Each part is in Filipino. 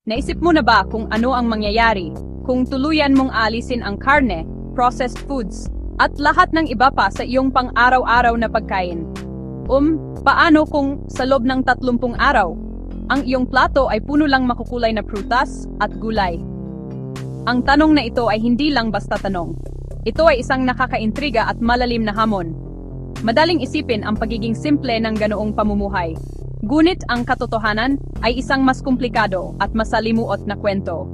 Naisip mo na ba kung ano ang mangyayari kung tuluyan mong alisin ang karne, processed foods, at lahat ng iba pa sa iyong pang-araw-araw na pagkain? Paano kung sa loob ng 30 araw, ang iyong plato ay puno lang makukulay na prutas at gulay? Ang tanong na ito ay hindi lang basta tanong. Ito ay isang nakakaintriga at malalim na hamon. Madaling isipin ang pagiging simple ng ganoong pamumuhay. Ngunit ang katotohanan ay isang mas komplikado at masalimuot na kwento.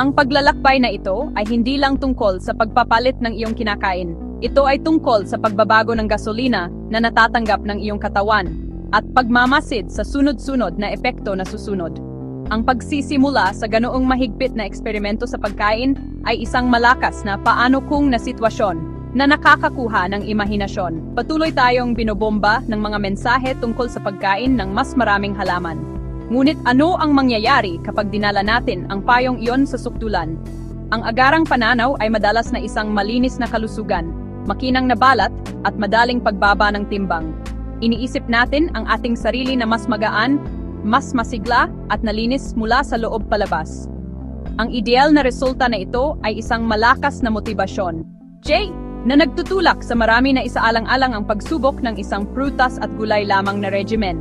Ang paglalakbay na ito ay hindi lang tungkol sa pagpapalit ng iyong kinakain. Ito ay tungkol sa pagbabago ng gasolina na natatanggap ng iyong katawan at pagmamasid sa sunod-sunod na epekto na susunod. Ang pagsisimula sa ganoong mahigpit na eksperimento sa pagkain ay isang malakas na paano kung na sitwasyon na nakakakuha ng imahinasyon. Patuloy tayong binobomba ng mga mensahe tungkol sa pagkain ng mas maraming halaman. Ngunit ano ang mangyayari kapag dinala natin ang payong iyon sa sukdulan? Ang agarang pananaw ay madalas na isang malinis na kalusugan, makinang na balat, at madaling pagbaba ng timbang. Iniisip natin ang ating sarili na mas magaan, mas masigla, at nalinis mula sa loob palabas. Ang ideal na resulta na ito ay isang malakas na motibasyon, na nagtutulak sa marami na isaalang-alang ang pagsubok ng isang prutas at gulay lamang na regimen,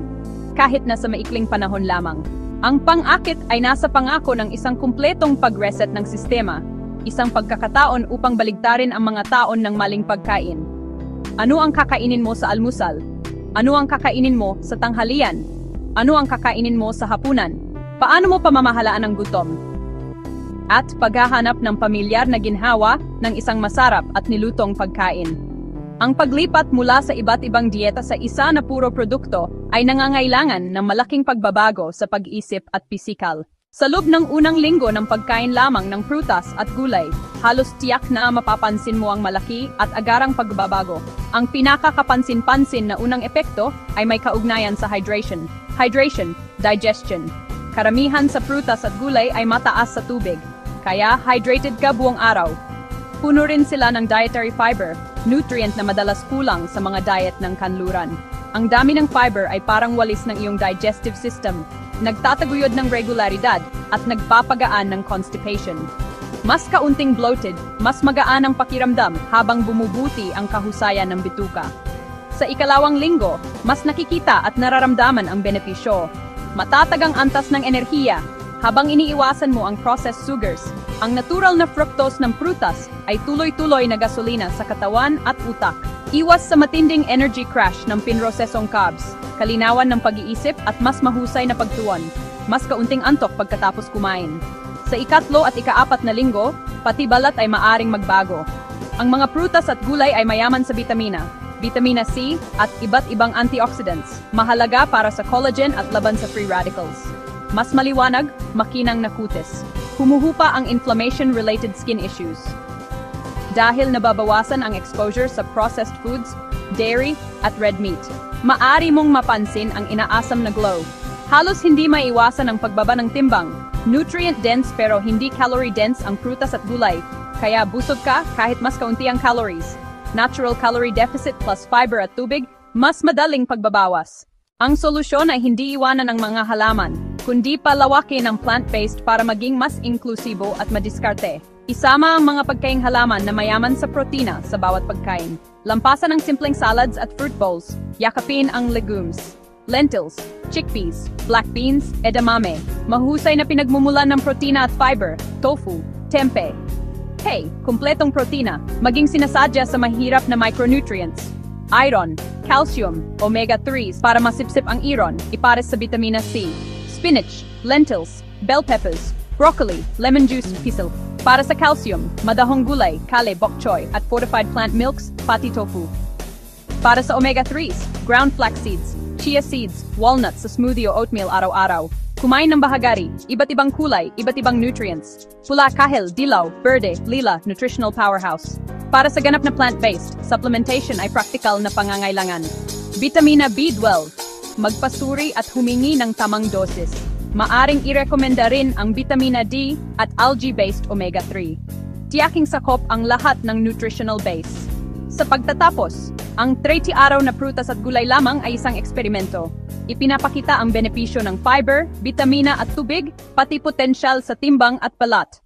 kahit na sa maikling panahon lamang. Ang pang-akit ay nasa pangako ng isang kumpletong pag-reset ng sistema, isang pagkakataon upang baligtarin ang mga taon ng maling pagkain. Ano ang kakainin mo sa almusal? Ano ang kakainin mo sa tanghalian? Ano ang kakainin mo sa hapunan? Paano mo pamamahalaan ang gutom? At paghahanap ng pamilyar na ginhawa ng isang masarap at nilutong pagkain. Ang paglipat mula sa iba't ibang dieta sa isa na puro produkto ay nangangailangan ng malaking pagbabago sa pag-isip at pisikal. Sa loob ng unang linggo ng pagkain lamang ng prutas at gulay, halos tiyak na mapapansin mo ang malaki at agarang pagbabago. Ang pinakakapansin-pansin na unang epekto ay may kaugnayan sa hydration, digestion. Karamihan sa prutas at gulay ay mataas sa tubig, kaya hydrated ka buong araw. Puno rin sila ng dietary fiber, nutrient na madalas kulang sa mga diet ng kanluran. Ang dami ng fiber ay parang walis ng iyong digestive system, nagtataguyod ng regularidad at nagpapagaan ng constipation. Mas kaunting bloated, mas magaan ang pakiramdam habang bumubuti ang kahusayan ng bituka. Sa ikalawang linggo, mas nakikita at nararamdaman ang benepisyo. Matatagang antas ng enerhiya, habang iniiwasan mo ang processed sugars. Ang natural na fructose ng prutas ay tuloy-tuloy na gasolina sa katawan at utak. Iwas sa matinding energy crash ng pinrosesong carbs, kalinawan ng pag-iisip at mas mahusay na pagtuon. Mas kaunting antok pagkatapos kumain. Sa ikatlo at ikaapat na linggo, pati balat ay maaring magbago. Ang mga prutas at gulay ay mayaman sa vitamina C at iba't ibang antioxidants, mahalaga para sa collagen at laban sa free radicals. Mas maliwanag, makinang na kutis. Humuhupa ang inflammation-related skin issues. Dahil nababawasan ang exposure sa processed foods, dairy, at red meat, maari mong mapansin ang inaasam na glow. Halos hindi maiwasan ang pagbaba ng timbang. Nutrient-dense pero hindi calorie-dense ang prutas at gulay, kaya busog ka kahit mas kaunti ang calories. Natural calorie deficit plus fiber at tubig, mas madaling pagbabawas. Ang solusyon ay hindi iwanan ang mga halaman, kundi palawakin ang plant-based para maging mas inklusibo at madiskarte. Isama ang mga pagkaing halaman na mayaman sa protina sa bawat pagkain. Lampasan ang simpleng salads at fruit bowls. Yakapin ang legumes, lentils, chickpeas, black beans, edamame. Mahusay na pinagmumulan ng protina at fiber, tofu, tempeh. Hey, kumpletong protina, maging sinasadya sa mahirap na micronutrients. Iron, calcium, omega-3s para masipsip ang iron, ipares sa vitamina C. Spinach, lentils, bell peppers, broccoli, lemon juice, pisil. Para sa calcium, madahong gulay, kale, bok choy, at fortified plant milks, pati tofu. Para sa omega-3s, ground flax seeds, chia seeds, walnuts sa smoothie o oatmeal araw-araw. Kumain ng bahagari, iba't ibang kulay, iba't ibang nutrients. Pula, kahel, dilaw, berde, lila, nutritional powerhouse. Para sa ganap na plant-based, supplementation ay practical na pangangailangan. Vitamina B12, magpasuri at humingi ng tamang dosis. Maaring irekomenda rin ang vitamina D at algae-based omega-3. Tiyaking sakop ang lahat ng nutritional base. Sa pagtatapos, Ang 30 araw na prutas at gulay lamang ay isang eksperimento. Ipinapakita ang benepisyo ng fiber, bitamina at tubig, pati potensyal sa timbang at balat.